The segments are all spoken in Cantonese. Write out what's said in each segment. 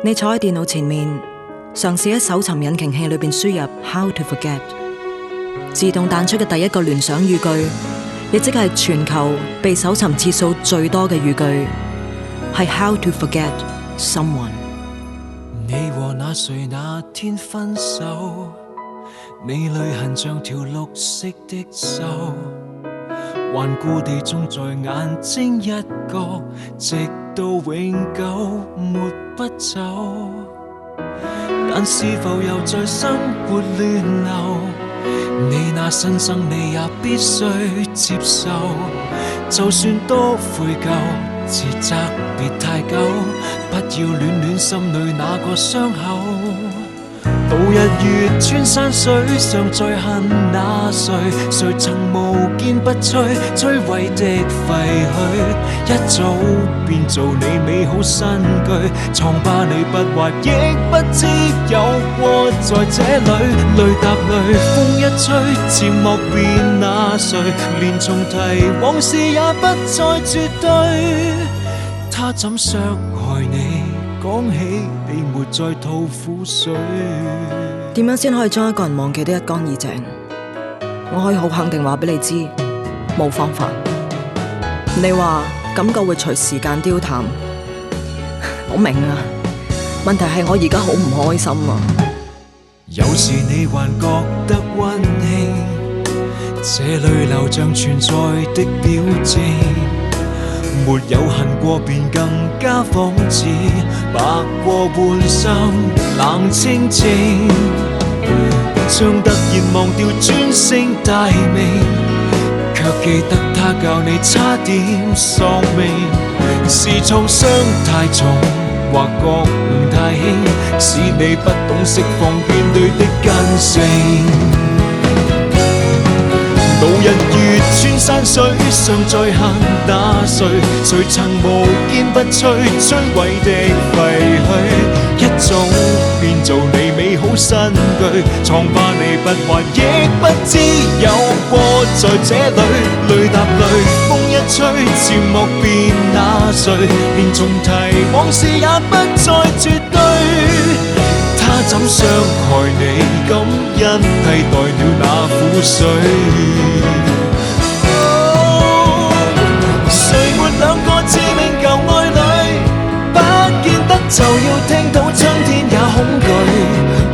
你坐喺電腦前面，嘗試喺搜尋引擎器裏邊輸入 How to forget， 自動彈出嘅第一個聯想語句，亦即係全球被搜尋次數最多嘅語句，係 How to forget someone。你和那誰那天分手，你淚痕像條綠色的銹，頑固地種在眼睛一角，直到永久抹不走。但是否又在生活亂流？你那新生你也必須接受，就算多悔疚，自責別太久，不要戀戀心裏那個傷口。到日月穿山水，尚在恨那誰？誰曾無堅不摧，摧毀的廢墟，一早變做你美好新居。瘡疤你不畫，亦不知有過在這裏。淚答淚，風一吹，漸莫變那誰？連重提往事也不再絕對。他怎傷害你？講起你沒再吐苦水。點樣先可以將一個人忘記得一乾二淨？我可以好肯定話俾你知，冇方法。你話感覺會隨時間凋淡，我明啊。問題係我而家好唔開心啊。有時你還覺得溫馨，這淚流像存在的表徵。沒有恨過便更加諷刺，白過半生冷清清，將突然忘掉尊姓大名，卻記得他教你差點喪命。是創傷太重，或覺悟太輕，使你不懂釋放怨對的根性。到日月穿山水，尚在恨那誰？誰曾無堅不摧，摧毀的廢墟，一早變做你美好新居。瘡疤你不畫，亦不知有過在這裏。淚答淚，風一吹，漸莫變那誰？連重提往事也不再絕對。他怎傷害你？感恩替代了那苦水。誰沒兩個致命舊愛侶？不見得就要聽到春天也恐懼。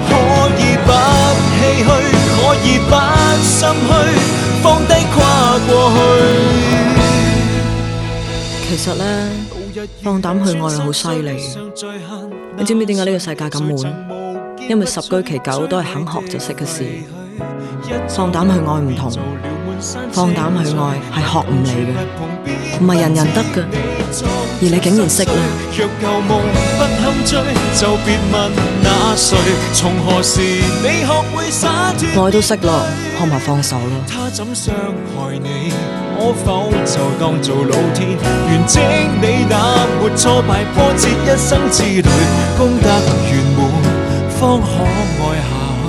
可以不唏噓，可以不心虛，放低跨過去。其實呢，放膽去愛係好犀利。你知唔知點解呢個世界咁悶？因為十居其九都係肯學就識嘅事。放膽去愛唔同，放膽去愛係學唔嚟嘅，唔係人人得嘅。而你竟然識啦！若舊夢不堪追，就別問那誰，從何時你學會灑脫？愛都識咯，學埋放手咯。他怎傷害你？可否就當做老天完整你那沒挫敗波折一生之旅，功德圓滿方可愛下去，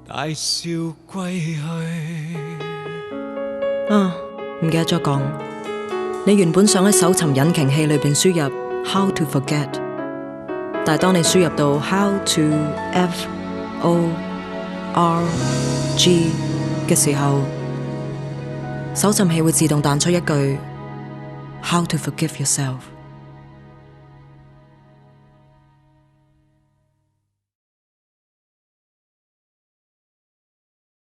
大笑歸去。唔記得咗講，你原本想喺搜尋引擎器裏邊輸入 How to forget， 但係當你輸入到 How to forget 嘅時候，搜尋器會自動彈出一句 How to forgive yourself。